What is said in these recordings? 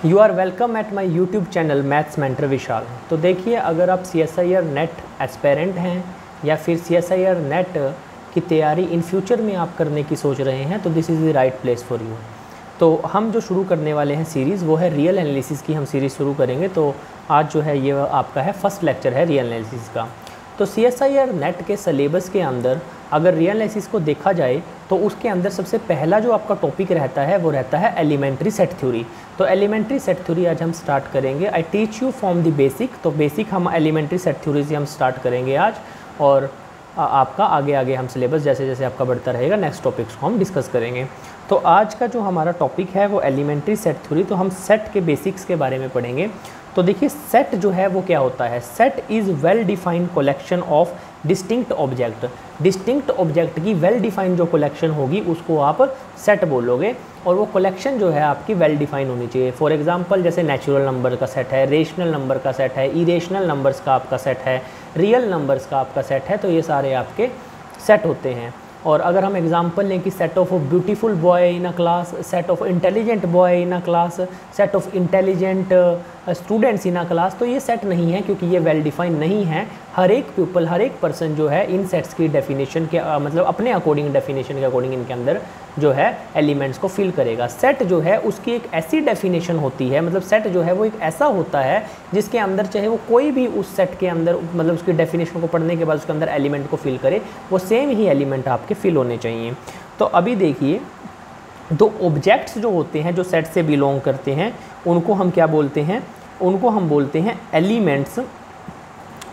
You are welcome at my YouTube channel maths mentor Vishal. तो देखिए, अगर आप CSIR नेट एस्पेरेंट हैं या फिर CSIR नेट की तैयारी इन फ्यूचर में आप करने की सोच रहे हैं तो this is the right place for you. तो हम जो शुरू करने वाले हैं सीरीज़, वो है रियल एनालिसिस की हम सीरीज़ शुरू करेंगे। तो आज जो है ये आपका है फर्स्ट लेक्चर है रियल एनालिसिस का। तो CSIR नेट के सिलेबस के अंदर अगर रियल एनालिसिस को देखा जाए तो उसके अंदर सबसे पहला जो आपका टॉपिक रहता है वो रहता है एलिमेंट्री सेट थ्योरी। तो एलिमेंट्री सेट थ्योरी आज हम स्टार्ट करेंगे। I teach you from the basic. तो बेसिक हम एलिमेंट्री सेट थ्योरी से हम स्टार्ट करेंगे आज, और आपका आगे आगे हम सिलेबस जैसे जैसे आपका बढ़ता रहेगा नेक्स्ट टॉपिक्स को हम डिस्कस करेंगे। तो आज का जो हमारा टॉपिक है वो एलिमेंट्री सेट थ्योरी। तो हम सेट के बेसिक्स के बारे में पढ़ेंगे। तो देखिए, सेट जो है वो क्या होता है। Set is well defined collection of distinct object. Distinct object की वेल डिफाइंड जो कलेक्शन होगी उसको आप सेट बोलोगे, और वो कलेक्शन जो है आपकी वेल डिफाइन होनी चाहिए। फॉर एग्जांपल, जैसे नेचुरल नंबर का सेट है, रेशनल नंबर का सेट है, इरेशनल नंबर्स का आपका सेट है, रियल नंबर्स का आपका सेट है। तो ये सारे आपके सेट होते हैं। और अगर हम एग्जांपल लें कि set of beautiful boy in a class, set of intelligent boy in a class, set of intelligent students in a class, तो ये सेट नहीं है क्योंकि ये वेल डिफाइन नहीं है। हर एक पीपल, हर एक पर्सन जो है इन सेट्स की डेफिनेशन के मतलब अपने अकॉर्डिंग, डेफिनेशन के अकॉर्डिंग इनके अंदर जो है एलिमेंट्स को फिल करेगा। सेट जो है उसकी एक ऐसी डेफिनेशन होती है, मतलब सेट जो है वो एक ऐसा होता है जिसके अंदर चाहे वो कोई भी उस सेट के अंदर, मतलब उसकी डेफिनेशन को पढ़ने के बाद उसके अंदर एलिमेंट को फिल करे, वो सेम ही एलिमेंट आपके फिल होने चाहिए। तो अभी देखिए, दो ऑब्जेक्ट्स जो होते हैं जो सेट से बिलोंग करते हैं उनको हम क्या बोलते हैं, उनको हम बोलते हैं एलिमेंट्स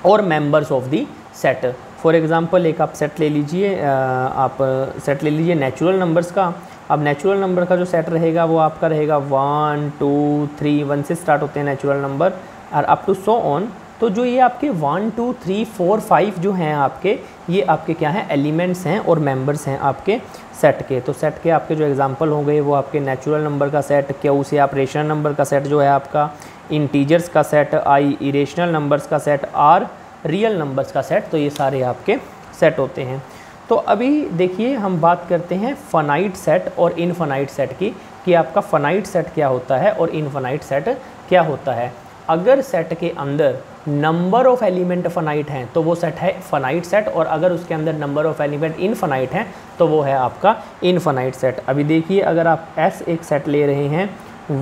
और members of the set. For example, एक आप सेट ले लीजिए, आप सेट ले लीजिए नेचुरल नंबर्स का। अब नेचुरल नंबर का जो सेट रहेगा वो आपका रहेगा 1 2 3, 1 से स्टार्ट होते हैं नेचुरल नंबर और अप टू सो ऑन। तो जो ये आपके 1 2 3 4 5 जो हैं आपके, ये आपके क्या हैं, एलिमेंट्स हैं और मेंबर्स हैं आपके सेट के। तो सेट के आपके जो एग्जांपल हो गए वो आपके नेचुरल नंबर का सेट, क्यू से आप रेशनल नंबर का सेट जो है आपका, इंटीजर्स का सेट, आई इरेशनल नंबर्स का सेट, आर रियल नंबर्स का सेट। तो ये सारे आपके सेट होते हैं। तो अभी देखिए, हम बात करते हैं फाइनाइट सेट और इनफाइनाइट सेट की, कि आपका फाइनाइट सेट क्या होता है और इनफाइनाइट सेट क्या होता है। अगर सेट के अंदर नंबर ऑफ एलिमेंट फाइनाइट हैं तो वो सेट है फाइनाइट सेट, और अगर उसके अंदर नंबर ऑफ एलिमेंट इनफाइनाइट हैं तो वो है आपका इनफाइनाइट सेट। अभी देखिए, अगर आप एक सेट ले रहे हैं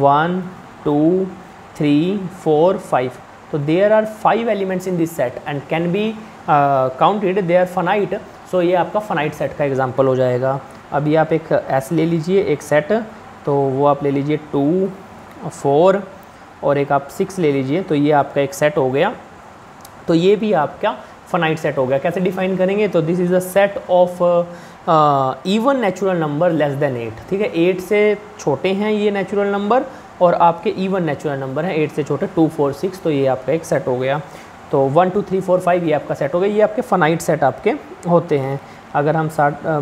1 2 3 4 5, तो there are 5 elements in this set and can be counted, they are finite. So ये आपका फाइनाइट सेट का एग्जांपल हो जाएगा। अभी आप एक ले लीजिए, एक सेट, तो वो आप ले लीजिए 2 4 और एक आप 6 ले लीजिए, तो ये आपका एक सेट हो गया। तो ये भी आपका फाइनाइट सेट हो गया। कैसे डिफाइन करेंगे, तो this is a set of even natural number less than 8। ठीक है, 8 से छोटे हैं ये नेचुरल नंबर, और आपके इवन नेचुरल नंबर हैं 8 से छोटे 2 4 6, तो ये आपका एक सेट हो गया। तो 1 2 3 4 5 ये आपका सेट हो गया। ये आपके फाइनाइट सेट आपके होते हैं। अगर हम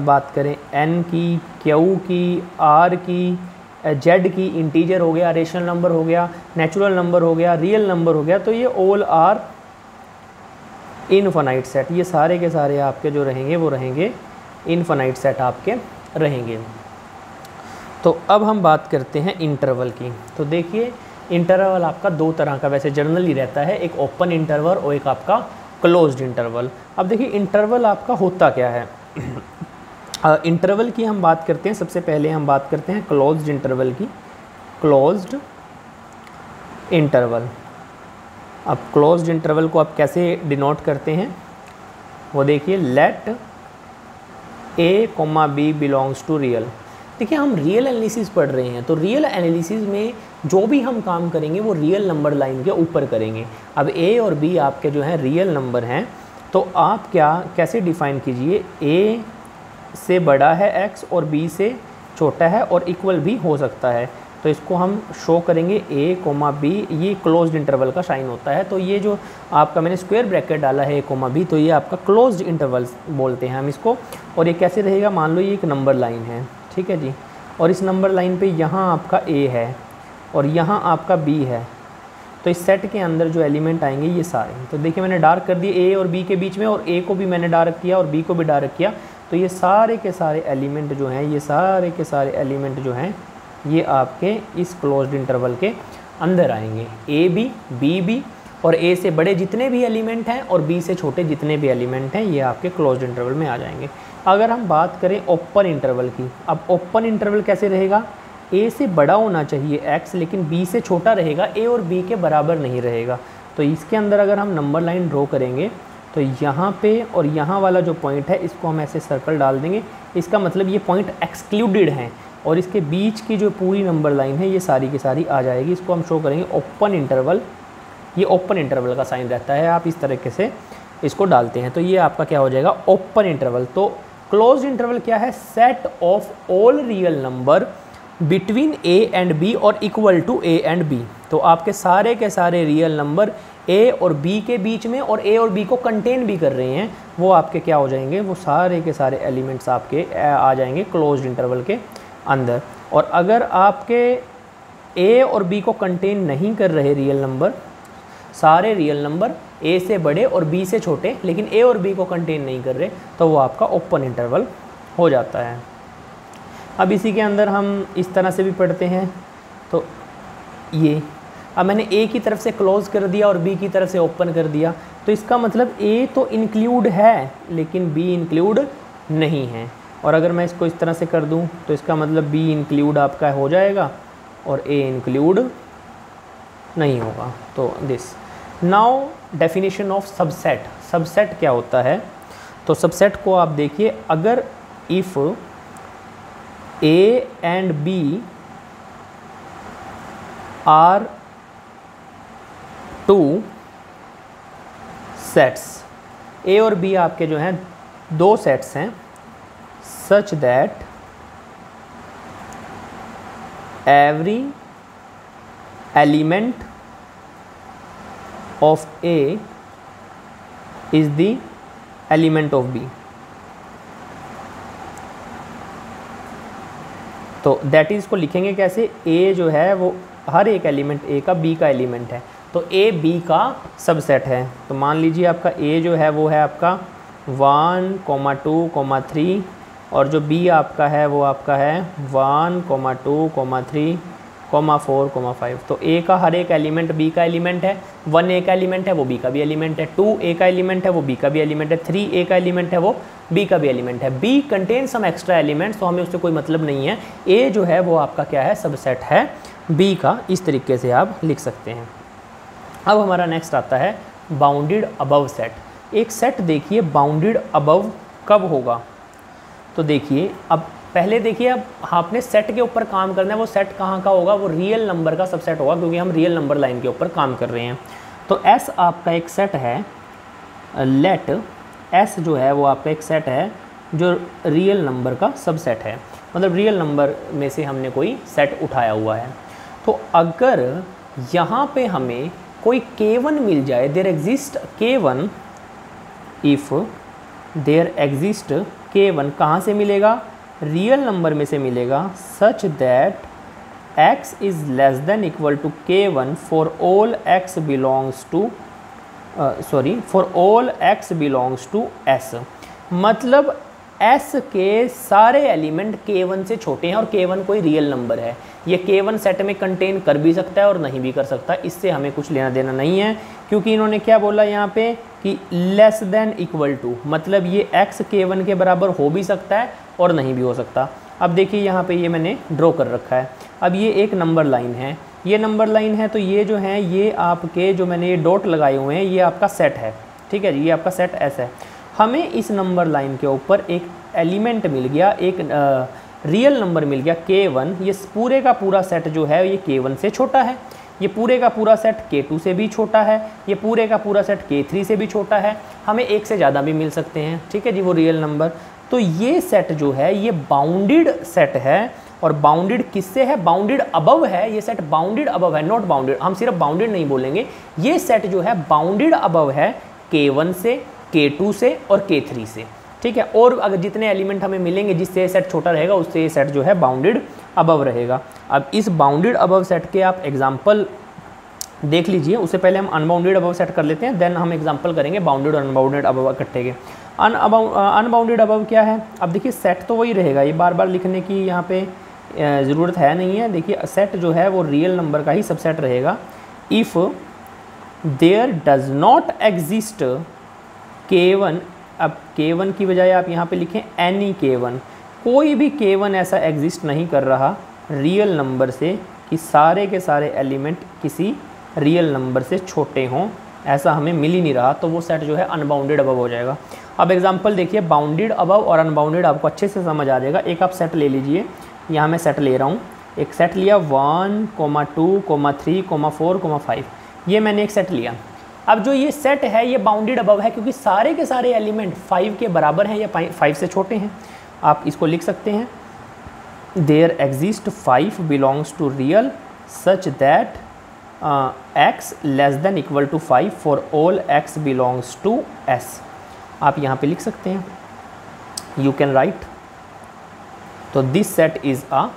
बात करें एन की, क्यू की, आर की, जेड की, इंटीजर हो गया, रेशनल नंबर हो गया, नेचुरल नंबर हो गया, रियल नंबर हो गया, तो ये ऑल आर इनफाइनाइट सेट। ये सारे के सारे आपके जो रहेंगे वो रहेंगे इनफाइनाइट सेट आपके रहेंगे। तो अब हम बात करते हैं इंटरवल की। तो देखिए, इंटरवल आपका दो तरह का वैसे जनरली रहता है, एक ओपन इंटरवल और एक आपका क्लोज्ड इंटरवल। अब देखिए, इंटरवल आपका होता क्या है। इंटरवल की हम बात करते हैं, सबसे पहले हम बात करते हैं क्लोज्ड इंटरवल की। क्लोज्ड इंटरवल, अब क्लोज्ड इंटरवल को आप कैसे डिनोट करते हैं वो देखिए, let a comma b belongs to real. देखिए, हम रियल एनालिसिस पढ़ रहे हैं, तो रियल एनालिसिस में जो भी हम काम करेंगे वो रियल नंबर लाइन के ऊपर करेंगे। अब ए और बी आपके जो हैं रियल नंबर हैं, तो आप कैसे डिफाइन कीजिए, ए से बड़ा है x और b से छोटा है और इक्वल भी हो सकता है। तो इसको हम शो करेंगे a कोमा b, ये क्लोज्ड इंटरवल का साइन होता है। तो ये जो आपका मैंने स्क्वायर ब्रैकेट डाला है a कोमा b, तो ये आपका क्लोज्ड इंटरवल बोलते हैं हम इसको। और ये कैसे रहेगा, मान लो ये एक नंबर लाइन है, ठीक है जी, और इस नंबर लाइन पे यहाँ आपका a है और यहाँ आपका b है। तो इस सेट के अंदर जो एलिमेंट आएंगे ये सारे, तो देखिए मैंने डार्क कर दिए a और b के बीच में, और a को भी मैंने डार्क किया और b को भी डार्क किया। तो ये सारे के सारे एलिमेंट जो हैं, ये सारे के सारे एलिमेंट जो हैं ये आपके इस क्लोज्ड इंटरवल के अंदर आएंगे, ए बी, बी बी, और ए से बड़े जितने भी एलिमेंट हैं और बी से छोटे जितने भी एलिमेंट हैं ये आपके क्लोज्ड इंटरवल में आ जाएंगे। अगर हम बात करें ओपन इंटरवल की, अब ओपन इंटरवल कैसे रहेगा, ए से बड़ा होना चाहिए x, लेकिन b से छोटा रहेगा, a और b के बराबर नहीं रहेगा। तो इसके अंदर अगर हम नंबर लाइन ड्रॉ करेंगे तो यहाँ पे और यहाँ वाला जो पॉइंट है इसको हम ऐसे सर्कल डाल देंगे, इसका मतलब ये पॉइंट एक्सक्लूडेड हैं, और इसके बीच की जो पूरी नंबर लाइन है ये सारी की सारी आ जाएगी। इसको हम शो करेंगे ओपन इंटरवल, ये ओपन इंटरवल का साइन रहता है, आप इस तरीके से इसको डालते हैं तो ये आपका क्या हो जाएगा, ओपन इंटरवल। तो क्लोज्ड इंटरवल क्या है, set of all real number between a and b और equal to a and b। तो आपके सारे के सारे रियल नंबर a और b के बीच में और a और b को कंटेन भी कर रहे हैं, वो आपके क्या हो जाएंगे, वो सारे के सारे एलिमेंट्स आपके आ जाएंगे क्लोज्ड इंटरवल के अंदर। और अगर आपके a और b को कंटेन नहीं कर रहे रियल नंबर, सारे रियल नंबर a से बड़े और b से छोटे लेकिन a और b को कंटेन नहीं कर रहे, तो वो आपका ओपन इंटरवल हो जाता है। अब इसी के अंदर हम इस तरह से भी पढ़ते हैं, तो ये अब मैंने a की तरफ से क्लोज़ कर दिया और b की तरफ से ओपन कर दिया, तो इसका मतलब a तो इंक्लूड है लेकिन b इंक्लूड नहीं है। और अगर मैं इसको इस तरह से कर दूं तो इसका मतलब b इंक्लूड आपका हो जाएगा और a इंक्लूड नहीं होगा। तो this now definition of subset. Subset क्या होता है, तो सबसेट को आप देखिए, अगर if a and b are two sets, a और b आपके जो हैं दो सेट्स हैं, such that every element of a is the element of b। तो दैट इज़ को लिखेंगे कैसे, a जो है वो हर एक एलिमेंट a का b का एलिमेंट है, तो a b का सबसेट है। तो मान लीजिए आपका a जो है वो है आपका 1, 2, 3, और जो b आपका है वो आपका है 1, 2, 3, 4, 5। तो a का हर एक एलिमेंट b का एलिमेंट है, 1 a का एलिमेंट है वो b का भी एलिमेंट है, 2 a का एलिमेंट है वो b का भी एलिमेंट है, 3 a का एलिमेंट है वो b का भी एलिमेंट है। b contain some extra elements, तो हमें उससे कोई मतलब नहीं है। a जो है वो आपका क्या है, सबसेट है b का। इस तरीके से आप लिख सकते हैं। अब हमारा नेक्स्ट आता है बाउंडेड अबव सेट। एक सेट देखिए बाउंडेड अबव कब होगा, तो देखिए अब पहले देखिए, अब आपने सेट के ऊपर काम करना है, वो सेट कहाँ का होगा, वो रियल नंबर का सबसेट होगा, क्योंकि हम रियल नंबर लाइन के ऊपर काम कर रहे हैं। तो S आपका एक सेट है, लेट S जो है वो आपका एक सेट है जो रियल नंबर का सबसेट है, मतलब रियल नंबर में से हमने कोई सेट उठाया हुआ है। तो अगर यहाँ पे हमें कोई K1 मिल जाए, there exist K1, if there exist K1 कहाँ से मिलेगा, रियल नंबर में से मिलेगा, such that x is less than equal to K1 for all x belongs to for all x belongs to S। मतलब S के सारे एलिमेंट K1 से छोटे हैं और K1 कोई रियल नंबर है। ये K1 सेट में कंटेन कर भी सकता है और नहीं भी कर सकता, इससे हमें कुछ लेना देना नहीं है, क्योंकि इन्होंने क्या बोला यहाँ पे कि लेस देन इक्वल टू, मतलब ये x K1 के बराबर हो भी सकता है और नहीं भी हो सकता। अब देखिए यहाँ पे ये मैंने ड्रॉ कर रखा है। अब ये एक नंबर लाइन है, ये नंबर लाइन है, तो ये जो है ये आपके जो मैंने ये डॉट लगाए हुए हैं ये आपका सेट है, ठीक है जी, ये आपका सेट S है। हमें इस नंबर लाइन के ऊपर एक एलिमेंट मिल गया, एक रियल नंबर मिल गया K1। ये पूरे का पूरा सेट जो है ये K1 से छोटा है, ये पूरे का पूरा सेट K2 से भी छोटा है, ये पूरे का पूरा सेट K3 से भी छोटा है, हमें एक से ज़्यादा भी मिल सकते हैं, ठीक है जी, वो रियल नंबर। तो ये सेट जो है ये बाउंडेड सेट है, और बाउंडेड किससे है, बाउंडेड अबव है, ये सेट बाउंडेड अबव है, नॉट बाउंडेड। हम सिर्फ बाउंडेड नहीं बोलेंगे, ये सेट जो है बाउंडेड अबव है K1 से, K2 से और K3 से, ठीक है। और अगर जितने एलिमेंट हमें मिलेंगे जिससे ये सेट छोटा रहेगा उससे ये सेट जो है बाउंडेड अबव रहेगा। अब इस बाउंडेड अबव सेट के आप एग्जांपल देख लीजिए, उससे पहले हम अनबाउंडेड अबव सेट कर लेते हैं, देन हम एग्जांपल करेंगे बाउंडेड और अनबाउंडेड अबव इकट्ठे के। अनबाउंडेड अबव क्या है, अब देखिए सेट तो वही रहेगा, ये बार बार लिखने की यहाँ पे ज़रूरत है नहीं है। देखिए सेट जो है वो रियल नंबर का ही सबसेट रहेगा। If there does not exist K1, अब K1 की बजाय आप यहाँ पे लिखें एनी K1, कोई भी K1 ऐसा एग्जिस्ट नहीं कर रहा रियल नंबर से कि सारे के सारे एलिमेंट किसी रियल नंबर से छोटे हों, ऐसा हमें मिल ही नहीं रहा, तो वो सेट जो है अनबाउंडेड अबव हो जाएगा। अब एग्जांपल देखिए, बाउंडेड अबव और अनबाउंडेड आपको अच्छे से समझ आ जाएगा। एक आप सेट ले लीजिए, यहाँ मैं सेट ले रहा हूँ, एक सेट लिया 1, 2, 3, 4, 5, ये मैंने एक सेट लिया। अब जो ये सेट है ये बाउंडेड अबव है क्योंकि सारे के सारे एलिमेंट 5 के बराबर हैं या 5 से छोटे हैं। आप इसको लिख सकते हैं, there exist 5 belongs to real such that x less than equal to 5 for all x belongs to s। आप यहाँ पे लिख सकते हैं, यू कैन राइट, तो this set is a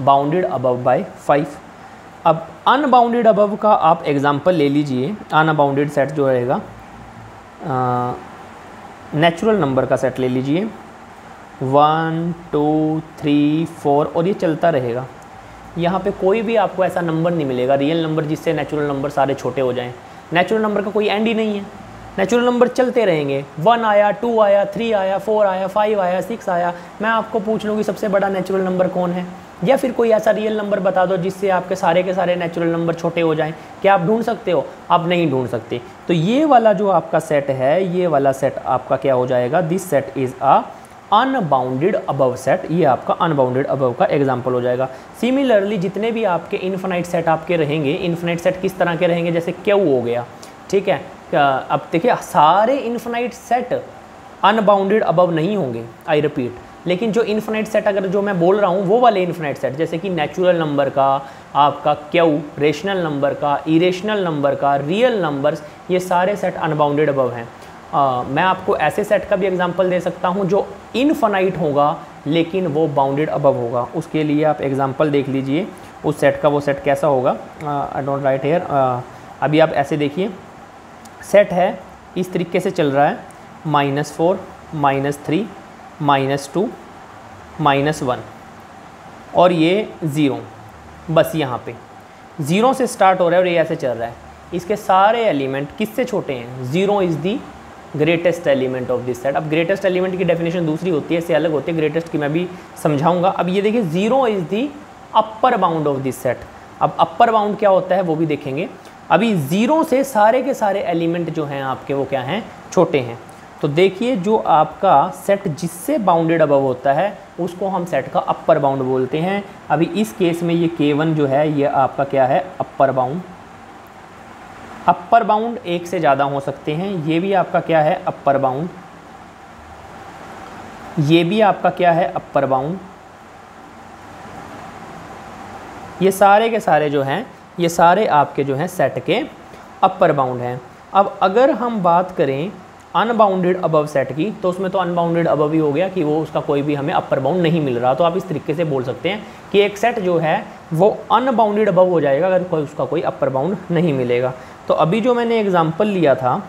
bounded above by 5। अब अनबाउंडेड अबव का आप एग्जांपल ले लीजिए। अनबाउंडेड सेट जो रहेगा, नेचुरल नंबर का सेट ले लीजिए 1, 2, 3, 4 और ये चलता रहेगा। यहाँ पे कोई भी आपको ऐसा नंबर नहीं मिलेगा रियल नंबर जिससे नेचुरल नंबर सारे छोटे हो जाएं। नेचुरल नंबर का कोई एंड ही नहीं है, नेचुरल नंबर चलते रहेंगे। 1 आया, 2 आया, 3 आया, 4 आया, 5 आया, 6 आया। मैं आपको पूछ लूँ कि सबसे बड़ा नेचुरल नंबर कौन है, या फिर कोई ऐसा रियल नंबर बता दो जिससे आपके सारे के सारे नेचुरल नंबर छोटे हो जाएं। क्या आप ढूंढ सकते हो? आप नहीं ढूंढ सकते। तो ये वाला जो आपका सेट है, ये वाला सेट आपका क्या हो जाएगा, this set is a unbounded above set. ये आपका अनबाउंडेड अबव का एग्जांपल हो जाएगा। सिमिलरली जितने भी आपके इन्फिनाइट सेट आपके रहेंगे, इन्फिनाइट सेट किस तरह के रहेंगे, जैसे क्यू हो गया, ठीक है। अब देखिए सारे इन्फिनाइट सेट अनबाउंडेड अबव नहीं होंगे, आई रिपीट। लेकिन जो इन्फिनाइट सेट अगर जो मैं बोल रहा हूँ वो वाले इन्फिनाइट सेट, जैसे कि नेचुरल नंबर का, आपका क्यू, रेशनल नंबर का, इरेशनल नंबर का, रियल नंबर्स, ये सारे सेट अनबाउंडेड अबव हैं। मैं आपको ऐसे सेट का भी एग्जांपल दे सकता हूँ जो इनफाइनाइट होगा लेकिन वो बाउंडेड अबव होगा। उसके लिए आप एग्जांपल देख लीजिए उस सेट का, वो सेट कैसा होगा। I don't write here. अभी आप ऐसे देखिए, सेट है इस तरीके से चल रहा है, -4, -3, -2, -1 और ये 0, बस यहाँ पे 0 से स्टार्ट हो रहा है और ये ऐसे चल रहा है। इसके सारे एलिमेंट किससे छोटे हैं? 0 is the greatest element of this set. अब ग्रेटेस्ट एलिमेंट की डेफिनेशन दूसरी होती है, इससे अलग होती है, ग्रेटेस्ट की मैं भी समझाऊंगा। अब ये देखिए 0 is the upper bound of this set. अब अपर बाउंड क्या होता है वो भी देखेंगे। अभी 0 से सारे के सारे एलिमेंट जो हैं आपके वो क्या हैं, छोटे हैं। तो देखिए जो आपका सेट जिससे बाउंडेड अबव होता है उसको हम सेट का अपर बाउंड बोलते हैं। अभी इस केस में ये K1 जो है ये आपका क्या है, अपर बाउंड। अपर बाउंड एक से ज़्यादा हो सकते हैं, ये भी आपका क्या है, अपर बाउंड। ये भी आपका क्या है, अपर बाउंड। ये सारे के सारे जो हैं ये सारे आपके जो हैं सेट के अपर बाउंड हैं। अब अगर हम बात करें अनबाउंडेड अबव सेट की, तो उसमें तो अनबाउंडेड अबव ही हो गया कि वो उसका कोई भी हमें अपर बाउंड नहीं मिल रहा। तो आप इस तरीके से बोल सकते हैं कि एक सेट जो है वो अनबाउंडेड अबव हो जाएगा अगर उसका कोई अपर बाउंड नहीं मिलेगा। तो अभी जो मैंने एग्जांपल लिया था,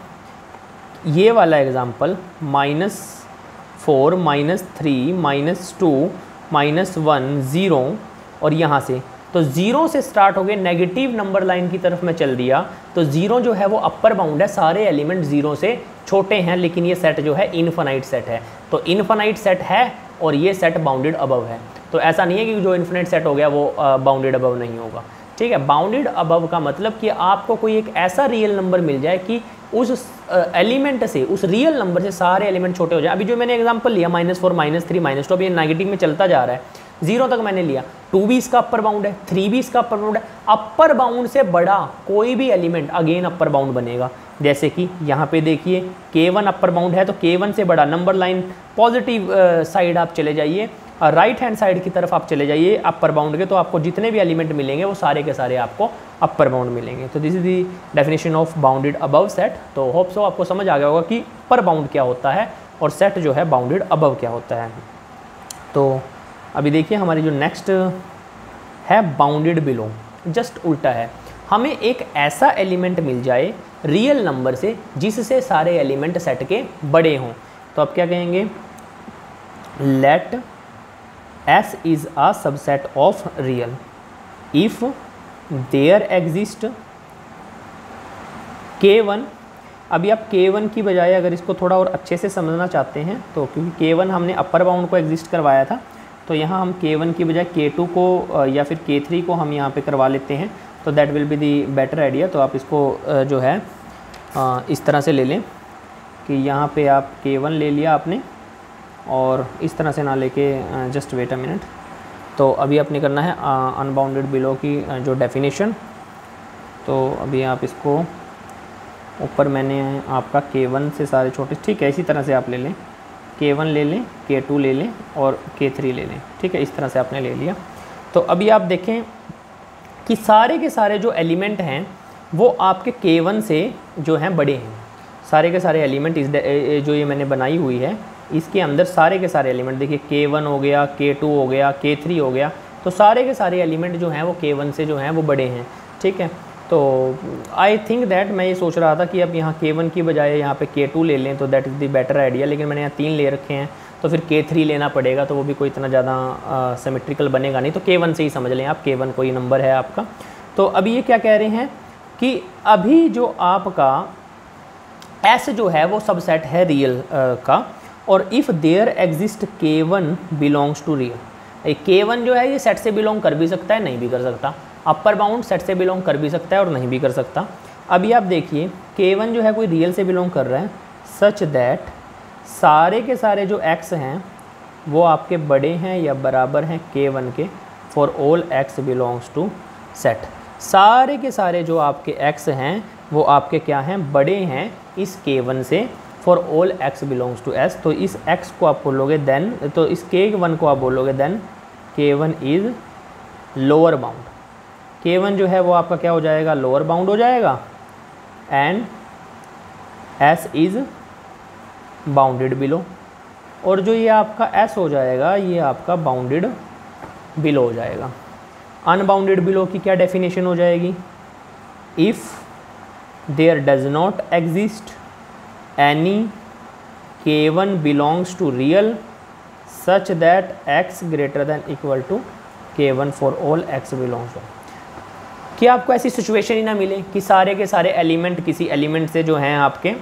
ये वाला एग्जांपल -4, -3, -2, -1, 0 और यहाँ से, तो 0 से स्टार्ट हो गए, नेगेटिव नंबर लाइन की तरफ मैं चल दिया, तो 0 जो है वो अपर बाउंड है, सारे एलिमेंट 0 से छोटे हैं, लेकिन ये सेट जो है इनफाइनाइट सेट है। तो इनफाइनाइट सेट है और ये सेट बाउंडेड अबव है। तो ऐसा नहीं है कि जो इनफिनिट सेट हो गया वो बाउंडेड अबव नहीं होगा, ठीक है। बाउंडेड अबव का मतलब कि आपको कोई एक ऐसा रियल नंबर मिल जाए कि उस एलिमेंट से, उस रियल नंबर से सारे एलिमेंट छोटे हो जाए। अभी जो मैंने एग्जांपल लिया -4, -3, -2, अब ये नेगेटिव में चलता जा रहा है, 0 तक मैंने लिया, 2 भी इसका अपर बाउंड है, 3 भी इसका अपर बाउंड है। अपर बाउंड से बड़ा कोई भी एलिमेंट अगेन अपर बाउंड बनेगा। जैसे कि यहाँ पे देखिए K1 अपर बाउंड है, तो K1 से बड़ा नंबर लाइन पॉजिटिव साइड आप चले जाइए, राइट हैंड साइड की तरफ आप चले जाइए अपर बाउंड के, तो आपको जितने भी एलिमेंट मिलेंगे वो सारे के सारे आपको अपर बाउंड मिलेंगे। तो this is the definition of bounded above set. तो होप सो आपको समझ आ गया होगा कि अपर बाउंड क्या होता है और सेट जो है बाउंडेड अबव क्या होता है। तो अभी देखिए हमारी जो नेक्स्ट है बाउंडेड बिलो, जस्ट उल्टा है। हमें एक ऐसा एलिमेंट मिल जाए रियल नंबर से जिससे सारे एलिमेंट सेट के बड़े हों, तो आप क्या कहेंगे, late S is a subset of real if there exist K1। अभी आप K1 की बजाय अगर इसको थोड़ा और अच्छे से समझना चाहते हैं तो, क्योंकि K1 हमने अपर बाउंड को एग्जिस्ट करवाया था, तो यहाँ हम K1 की बजाय K2 को या फिर K3 को हम यहाँ पे करवा लेते हैं, तो that will be the better idea. तो आप इसको जो है इस तरह से ले लें कि यहाँ पे आप K1 ले लिया आपने, और इस तरह से ना लेके जस्ट वेट अ मिनट। तो अभी आपने करना है अनबाउंडेड बिलो की जो डेफिनेशन। तो अभी आप इसको ऊपर मैंने आपका K1 से सारे छोटे, ठीक है, इसी तरह से आप ले लें, K1 ले लें, K2 ले लें और K3 ले लें, ठीक है, इस तरह से आपने ले लिया। तो अभी आप देखें कि सारे के सारे जो एलिमेंट हैं वो आपके K1 से जो हैं बड़े हैं। सारे के सारे एलिमेंट इस जो ये मैंने बनाई हुई है इसके अंदर सारे के सारे एलिमेंट देखिए, K1 हो गया, K2 हो गया, K3 हो गया, तो सारे के सारे एलिमेंट जो हैं वो K1 से जो हैं वो बड़े हैं, ठीक है। तो आई थिंक दैट मैं ये सोच रहा था कि अब यहाँ K1 की बजाय यहाँ पे K2 ले लें तो that is the better idea, लेकिन मैंने यहाँ 3 ले रखे हैं तो फिर K3 लेना पड़ेगा, तो वो भी कोई इतना ज़्यादा सिमेट्रिकल बनेगा नहीं, तो K1 से ही समझ लें आप, K1 कोई नंबर है आपका। तो अभी ये क्या कह रहे हैं कि अभी जो आपका S जो है वो सबसेट है रियल का, और if there exist K1 belongs to real. K1 जो है ये सेट से बिलोंग कर भी सकता है, नहीं भी कर सकता। अपर बाउंड सेट से बिलोंग कर भी सकता है और नहीं भी कर सकता। अभी आप देखिए K1 जो है कोई रियल से बिलोंग कर रहा है, सच दैट सारे के सारे जो x हैं वो आपके बड़े हैं या बराबर हैं K1 के, for all x belongs to set. सारे के सारे जो आपके x हैं वो आपके क्या हैं, बड़े हैं इस K1 से, for all x belongs to S। तो इस x को आप बोलोगे देन, तो इस K1 को आप बोलोगे then K1 is lower bound. K1 जो है वो आपका क्या हो जाएगा, लोअर बाउंड हो जाएगा, and S is bounded below. और जो ये आपका S हो जाएगा ये आपका बाउंडेड बिलो हो जाएगा। अनबाउंडेड बिलो की क्या डेफिनेशन हो जाएगी, if there does not exist any K1 belongs to real such that x greater than equal to K1 for all x belongs to. कि आपको ऐसी सिचुएशन ही ना मिले कि सारे के सारे एलिमेंट किसी एलिमेंट से जो हैं आपके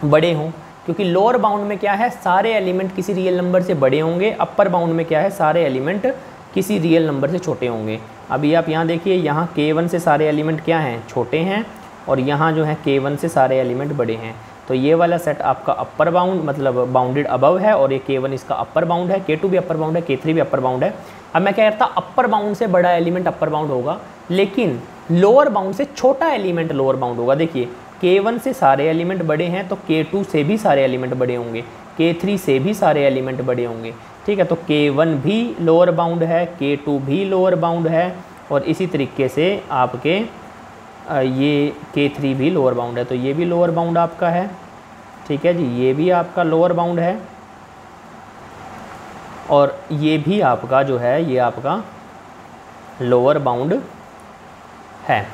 बड़े हों, क्योंकि लोअर बाउंड में क्या है, सारे एलिमेंट किसी रियल नंबर से बड़े होंगे, अपर बाउंड में क्या है, सारे एलिमेंट किसी रियल नंबर से छोटे होंगे। अभी आप यहाँ देखिए, यहाँ K1 से सारे एलिमेंट क्या हैं, छोटे हैं, और यहाँ जो है K1 से सारे एलिमेंट बड़े हैं। तो ये वाला सेट आपका अपर बाउंड मतलब बाउंडेड अबव है, और ये K1 इसका अपर बाउंड है, K2 भी अपर बाउंड है, K3 भी अपर बाउंड है। अब मैं क्या करता, अपर बाउंड से बड़ा एलिमेंट अपर बाउंड होगा, लेकिन लोअर बाउंड से छोटा एलिमेंट लोअर बाउंड होगा। देखिए K1 से सारे एलिमेंट बड़े हैं तो K2 से भी सारे एलिमेंट बड़े होंगे, K3 से भी सारे एलिमेंट बड़े होंगे, ठीक है। तो K1 भी लोअर बाउंड है, K2 भी लोअर बाउंड है, और इसी तरीके से आपके ये K3 भी लोअर बाउंड है, तो ये भी लोअर बाउंड आपका है, ठीक है जी, ये भी आपका लोअर बाउंड है, और ये भी आपका जो है ये आपका लोअर बाउंड है।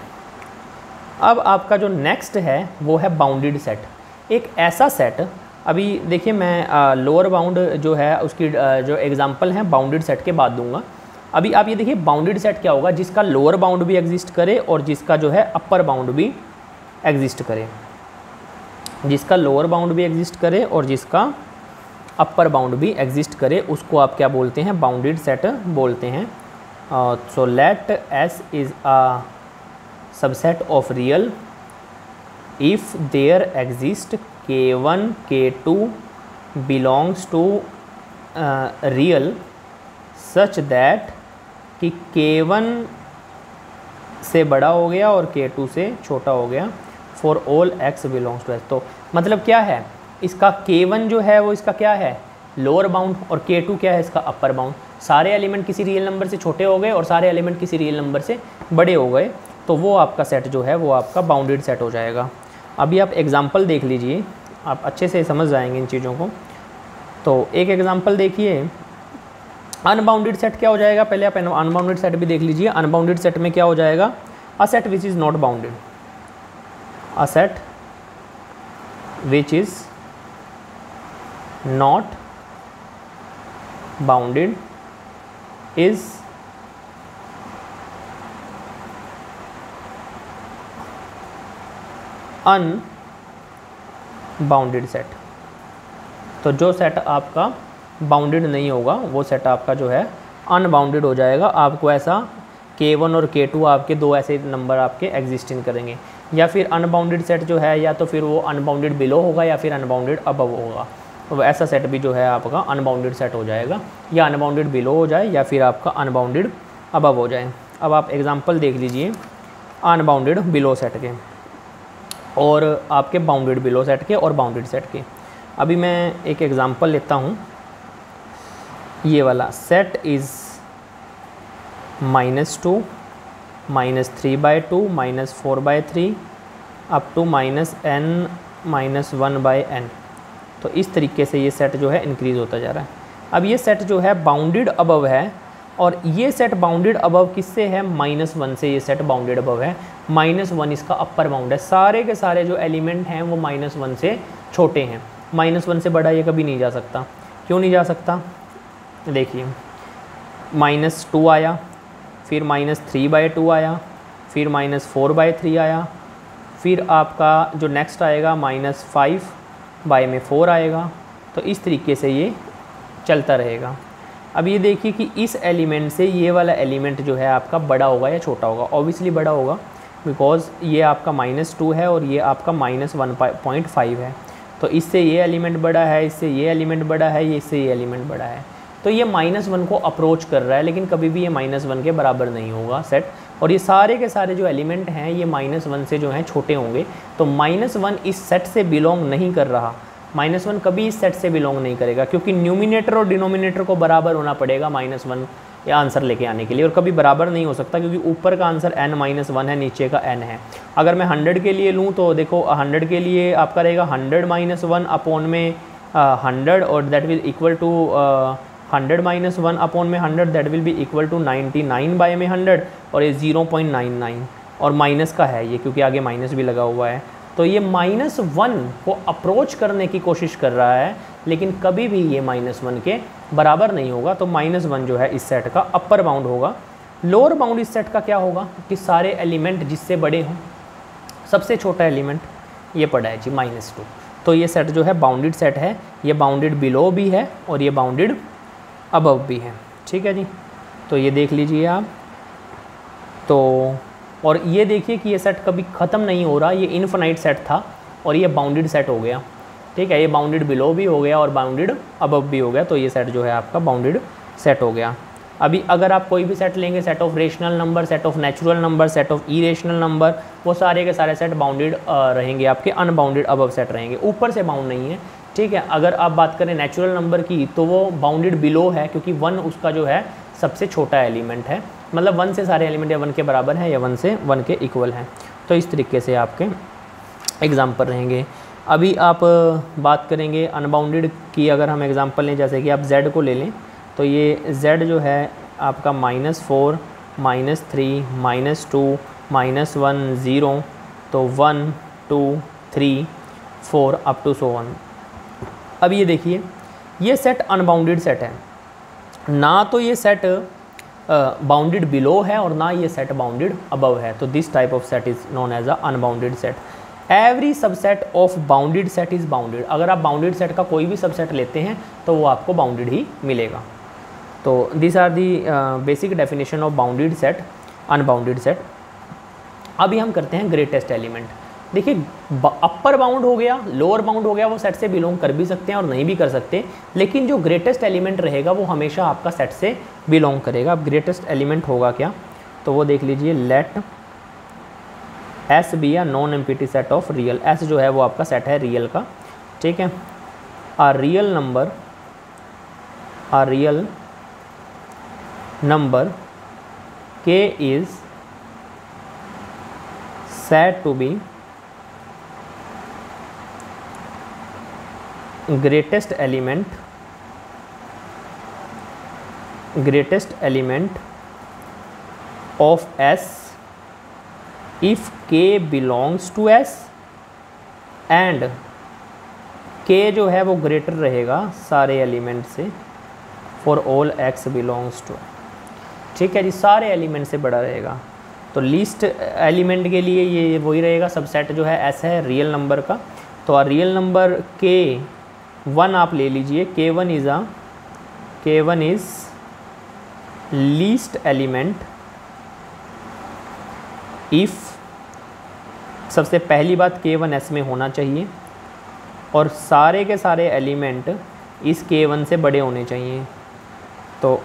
अब आपका जो नेक्स्ट है वो है बाउंडेड सेट। एक ऐसा सेट, अभी देखिए मैं लोअर बाउंड जो है उसकी जो एग्जांपल है बाउंडेड सेट के बाद दूंगा। अभी आप ये देखिए बाउंडेड सेट क्या होगा, जिसका लोअर बाउंड भी एग्जिस्ट करे और जिसका जो है अपर बाउंड भी एग्जिस्ट करे, जिसका लोअर बाउंड भी एग्जिस्ट करे और जिसका अपर बाउंड भी एग्जिस्ट करे, उसको आप क्या बोलते हैं, बाउंडेड सेट बोलते हैं। So let S is a subset of real if there exist K1 K2 belongs to real such that कि K1 से बड़ा हो गया और K2 से छोटा हो गया, for all x belongs to S। तो मतलब क्या है, इसका K1 जो है वो इसका क्या है, लोअर बाउंड, और K2 क्या है, इसका अपर बाउंड। सारे एलिमेंट किसी रियल नंबर से छोटे हो गए और सारे एलिमेंट किसी रियल नंबर से बड़े हो गए, तो वो आपका सेट जो है वो आपका बाउंडेड सेट हो जाएगा। अभी आप एग्जांपल देख लीजिए, आप अच्छे से समझ जाएंगे इन चीज़ों को। तो एक एग्जांपल देखिए, अनबाउंडेड सेट क्या हो जाएगा, पहले आप अनबाउंडेड सेट भी देख लीजिए। अनबाउंडेड सेट में क्या हो जाएगा, a set which is not bounded, a set which is not bounded is unbounded set. तो जो सेट आपका बाउंडेड नहीं होगा वो सेट आपका जो है अनबाउंडेड हो जाएगा। आपको ऐसा K1 और K2 आपके दो ऐसे नंबर आपके एग्जिस्टिंग करेंगे, या फिर अनबाउंडेड सेट जो है या तो फिर वो अनबाउंडेड बिलो होगा या फिर अनबाउंडेड अबव होगा। तो ऐसा सेट भी जो है आपका अनबाउंडेड सेट हो जाएगा, या अनबाउंडेड बिलो हो जाए या फिर आपका अनबाउंडेड अबव हो जाए। अब आप एग्जांपल देख लीजिए अनबाउंडेड बिलो सेट के और आपके बाउंडेड बिलो सेट के और बाउंडेड सेट के। अभी मैं एक एग्जांपल लेता हूँ, ये वाला set is -2 -3/2 -4/3 up to -n -1/n। तो इस तरीके से ये सेट जो है इंक्रीज़ होता जा रहा है। अब ये सेट जो है बाउंडेड अबव है, और ये सेट बाउंडेड अबव किससे है? -1 से ये सेट बाउंडेड अबव है। -1 इसका अपर बाउंड है। सारे के सारे जो एलिमेंट हैं वो -1 से छोटे हैं। -1 से बड़ा ये कभी नहीं जा सकता। क्यों नहीं जा सकता? देखिए -2 आया, फिर -3/2 आया, फिर -4/3 आया, फिर आपका जो नेक्स्ट आएगा -5/4 आएगा। तो इस तरीके से ये चलता रहेगा। अब ये देखिए कि इस एलिमेंट से ये वाला एलिमेंट जो है आपका बड़ा होगा या छोटा होगा। ऑब्वियसली बड़ा होगा, बिकॉज ये आपका -2 है और ये आपका -1.5 है। तो इससे ये एलिमेंट बड़ा है, इससे ये एलिमेंट बड़ा है, इससे ये एलिमेंट बड़ा है। तो ये -1 को अप्रोच कर रहा है, लेकिन कभी भी ये -1 के बराबर नहीं होगा सेट। और ये सारे के सारे जो एलिमेंट हैं ये -1 से जो हैं छोटे होंगे। तो -1 इस सेट से बिलोंग नहीं कर रहा। -1 कभी इस सेट से बिलोंग नहीं करेगा, क्योंकि न्यूमिनेटर और डिनोमिनेटर को बराबर होना पड़ेगा -1 या आंसर लेके आने के लिए, और कभी बराबर नहीं हो सकता, क्योंकि ऊपर का आंसर n-1 है, नीचे का n है। अगर मैं 100 के लिए लूँ तो देखो 100 के लिए आपका रहेगा 100 - 1 अपॉन में 100, और that will equal to 100 - 1 upon में 100, that will be equal to 99/100, और ये 0.99 और माइनस का है ये, क्योंकि आगे माइनस भी लगा हुआ है। तो ये -1 को अप्रोच करने की कोशिश कर रहा है, लेकिन कभी भी ये -1 के बराबर नहीं होगा। तो -1 जो है इस सेट का अपर बाउंड होगा। लोअर बाउंड इस सेट का क्या होगा कि सारे एलिमेंट जिससे बड़े हों, सबसे छोटा एलिमेंट ये पड़ा है जी -2। तो ये सेट जो है बाउंडेड सेट है, ये बाउंडेड बिलो भी है और ये बाउंडेड अबव भी है। ठीक है जी, तो ये देख लीजिए आप। तो और ये देखिए कि ये सेट कभी ख़त्म नहीं हो रहा, ये इनफिनाइट सेट था और ये बाउंडेड सेट हो गया। ठीक है, ये बाउंडेड बिलो भी हो गया और बाउंडेड अबव भी हो गया। तो ये सेट जो है आपका बाउंडेड सेट हो गया। अभी अगर आप कोई भी सेट लेंगे, set of rational number, set of natural number, set of irrational number, वो सारे के सारे सेट बाउंडेड रहेंगे, आपके अनबाउंडेड अबव सेट रहेंगे, ऊपर से बाउंड नहीं है। ठीक है, अगर आप बात करें नेचुरल नंबर की तो वो बाउंडेड बिलो है, क्योंकि 1 उसका जो है सबसे छोटा एलिमेंट है। मतलब 1 से सारे एलिमेंट या 1 के बराबर हैं या 1 से 1 के इक्वल हैं। तो इस तरीके से आपके एग्जाम्पल रहेंगे। अभी आप बात करेंगे अनबाउंडेड की। अगर हम एग्जांपल लें, जैसे कि आप z को ले लें, तो ये z जो है आपका -4 -3 -2 -1 0, तो 1 2 3 4 अप टू सो 1। अब ये देखिए, ये सेट अनबाउंडेड सेट है, ना तो ये सेट बाउंडेड बिलो है और ना ये सेट बाउंडेड अबव है। तो this type of set is known as a unbounded set. Every subset of bounded set is bounded. अगर आप बाउंडेड सेट का कोई भी सबसेट लेते हैं तो वो आपको बाउंडेड ही मिलेगा। तो this are the basic definition of bounded set, unbounded set. अभी हम करते हैं ग्रेटेस्ट एलिमेंट। देखिए, अपर बाउंड हो गया, लोअर बाउंड हो गया, वो सेट से बिलोंग कर भी सकते हैं और नहीं भी कर सकते, लेकिन जो ग्रेटेस्ट एलिमेंट रहेगा वो हमेशा आपका सेट से बिलोंग करेगा। अब ग्रेटेस्ट एलिमेंट होगा क्या, तो वो देख लीजिए, लेट एस बी या non empty set of real. S जो है वो आपका सेट है रियल का। ठीक है, आ रियल नंबर के is said to be greatest element of S if K belongs to S and K जो है वो ग्रेटर रहेगा सारे एलिमेंट से for all X belongs to। ठीक है जी, सारे एलिमेंट से बड़ा रहेगा। तो लीस्ट एलिमेंट के लिए ये वही रहेगा, सबसेट जो है एस है रियल नंबर का। तो रियल नंबर K1 आप ले लीजिए, K1 is least element if, सबसे पहली बात K1 S में होना चाहिए और सारे के सारे एलिमेंट इस K1 से बड़े होने चाहिए। तो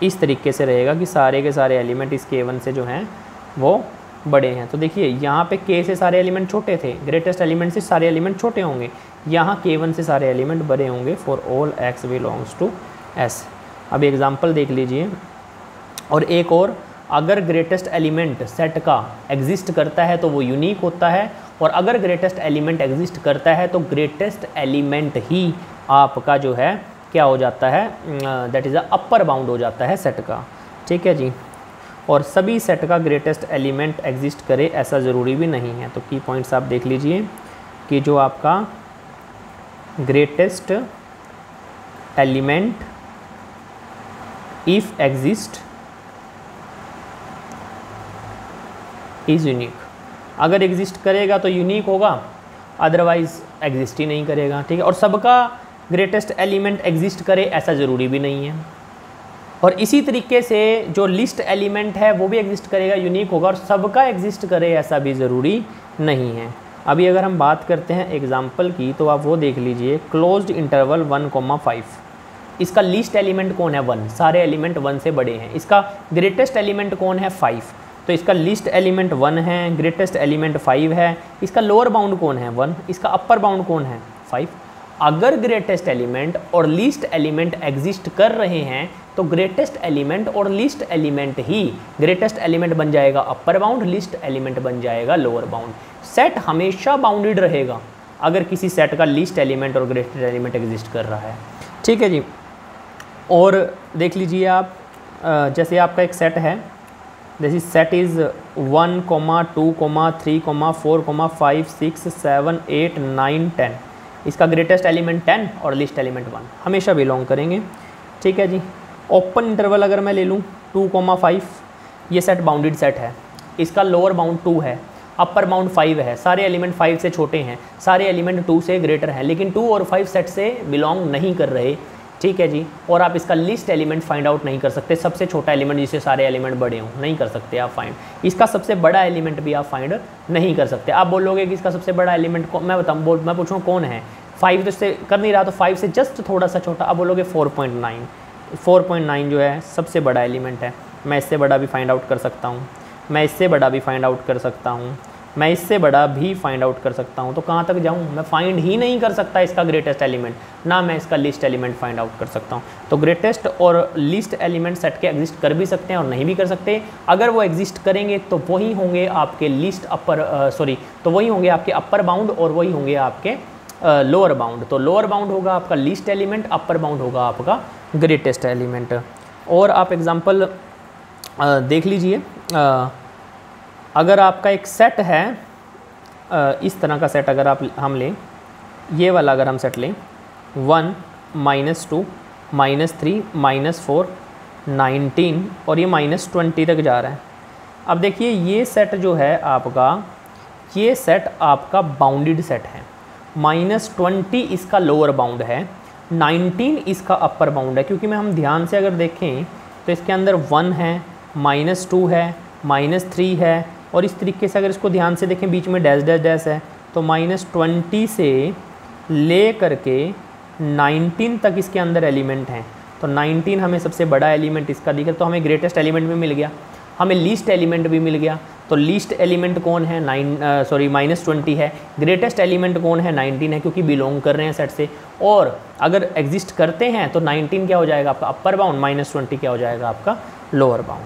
इस तरीके से रहेगा कि सारे के सारे एलिमेंट इस K1 से जो हैं वो बड़े हैं। तो देखिए यहाँ पे K से सारे एलिमेंट छोटे थे, ग्रेटेस्ट एलिमेंट से सारे एलिमेंट छोटे होंगे, यहाँ K1 से सारे एलिमेंट बड़े होंगे for all x belongs to S। अब एग्जांपल देख लीजिए। और एक और, अगर ग्रेटेस्ट एलिमेंट सेट का एग्जिस्ट करता है तो वो यूनिक होता है, और अगर ग्रेटेस्ट एलिमेंट एग्जिस्ट करता है तो ग्रेटेस्ट एलिमेंट ही आपका जो है क्या हो जाता है, that is a upper bound हो जाता है सेट का। ठीक है जी। और सभी सेट का ग्रेटेस्ट एलिमेंट एग्जिस्ट करे ऐसा ज़रूरी भी नहीं है। तो की पॉइंट्स आप देख लीजिए कि जो आपका greatest element if exist is unique, अगर एग्जिस्ट करेगा तो यूनिक होगा, अदरवाइज एग्जिस्ट ही नहीं करेगा। ठीक है। और सबका ग्रेटेस्ट एलिमेंट एग्जिस्ट करे ऐसा ज़रूरी भी नहीं है। और इसी तरीके से जो लिस्ट एलिमेंट है वो भी एग्जिस्ट करेगा, यूनिक होगा, और सबका एग्जिस्ट करे ऐसा भी ज़रूरी नहीं है। अभी अगर हम बात करते हैं एग्जाम्पल की, तो आप वो देख लीजिए, क्लोज्ड इंटरवल 1,5, इसका लिस्ट एलिमेंट कौन है 1, सारे एलिमेंट 1 से बड़े हैं। इसका ग्रेटेस्ट एलिमेंट कौन है 5, तो इसका लिस्ट एलिमेंट 1 है, ग्रेटेस्ट एलिमेंट 5 है। इसका लोअर बाउंड कौन है 1, इसका अपर बाउंड कौन है 5। अगर ग्रेटेस्ट एलिमेंट और लीस्ट एलिमेंट एग्जिस्ट कर रहे हैं तो ग्रेटेस्ट एलिमेंट और लीस्ट एलिमेंट ही, ग्रेटेस्ट एलिमेंट बन जाएगा अपर बाउंड, लीस्ट एलिमेंट बन जाएगा लोअर बाउंड। सेट हमेशा बाउंडेड रहेगा अगर किसी सेट का लीस्ट एलिमेंट और ग्रेटेस्ट एलिमेंट एग्जिस्ट कर रहा है। ठीक है जी। और देख लीजिए आप, जैसे आपका एक सेट है, जैसे सेट इज़ 1, 2, 3, 4, 5, 6, 7, 8, 9, 10, इसका ग्रेटेस्ट एलिमेंट 10 और लिस्ट एलिमेंट 1 हमेशा बिलोंग करेंगे। ठीक है जी। ओपन इंटरवल अगर मैं ले लूँ 2,5, ये सेट बाउंडेड सेट है, इसका लोअर बाउंड 2 है, अपर बाउंड 5 है, सारे एलिमेंट 5 से छोटे हैं, सारे एलिमेंट 2 से ग्रेटर हैं, लेकिन 2 और 5 सेट से बिलोंग नहीं कर रहे। ठीक है जी। और आप इसका लिस्ट एलिमेंट फाइंड आउट नहीं कर सकते, सबसे छोटा एलिमेंट जिससे सारे एलिमेंट बड़े हों नहीं कर सकते आप फाइंड। इसका सबसे बड़ा एलिमेंट भी आप फाइंड नहीं कर सकते। आप बोलोगे कि इसका सबसे बड़ा एलिमेंट मैं पूछूँ कौन है, 5 तो इससे कर नहीं रहा, तो 5 से जस्ट थोड़ा सा छोटा, आप बोलोगे 4.9 जो है सबसे बड़ा एलिमेंट है। मैं इससे बड़ा भी फाइंड आउट कर सकता हूँ, मैं इससे बड़ा भी फाइंड आउट कर सकता हूँ, मैं इससे बड़ा भी फाइंड आउट कर सकता हूँ। तो कहाँ तक जाऊँ, मैं फाइंड ही नहीं कर सकता इसका ग्रेटेस्ट एलिमेंट, ना मैं इसका लिस्ट एलिमेंट फाइंड आउट कर सकता हूँ। तो ग्रेटेस्ट और लिस्ट एलिमेंट सेट के एग्जिस्ट कर भी सकते हैं और नहीं भी कर सकते। अगर वो एग्जिस्ट करेंगे तो वही होंगे आपके तो वही होंगे आपके अपर बाउंड और वही होंगे आपके लोअर बाउंड। तो लोअर बाउंड होगा आपका लिस्ट एलिमेंट, अपर बाउंड होगा आपका ग्रेटेस्ट एलिमेंट। और आप एग्जांपल देख लीजिए, अगर आपका एक सेट है, इस तरह का सेट अगर हम लें, ये वाला अगर हम सेट लें 1, -2, -3, -4, 19 और ये -20 तक जा रहा है। अब देखिए ये सेट जो है आपका, ये सेट आपका बाउंडेड सेट है। -20 इसका लोअर बाउंड है, 19 इसका अपर बाउंड है, क्योंकि हम ध्यान से अगर देखें तो इसके अंदर 1 है, -2 है, -3 है, और इस तरीके से अगर इसको ध्यान से देखें बीच में डैश डैश डैश है, तो -20 से ले करके 19 तक इसके अंदर एलिमेंट हैं। तो 19 हमें सबसे बड़ा एलिमेंट इसका दिख रहा है, तो हमें ग्रेटेस्ट एलिमेंट भी मिल गया, हमें लीस्ट एलिमेंट भी मिल गया। तो लीस्ट एलिमेंट कौन है -20 है, ग्रेटेस्ट एलिमेंट कौन है 19 है, क्योंकि बिलोंग कर रहे हैं सेट से। और अगर एग्जिस्ट करते हैं तो 19 क्या हो जाएगा आपका अपर बाउंड, -20 क्या हो जाएगा आपका लोअर बाउंड।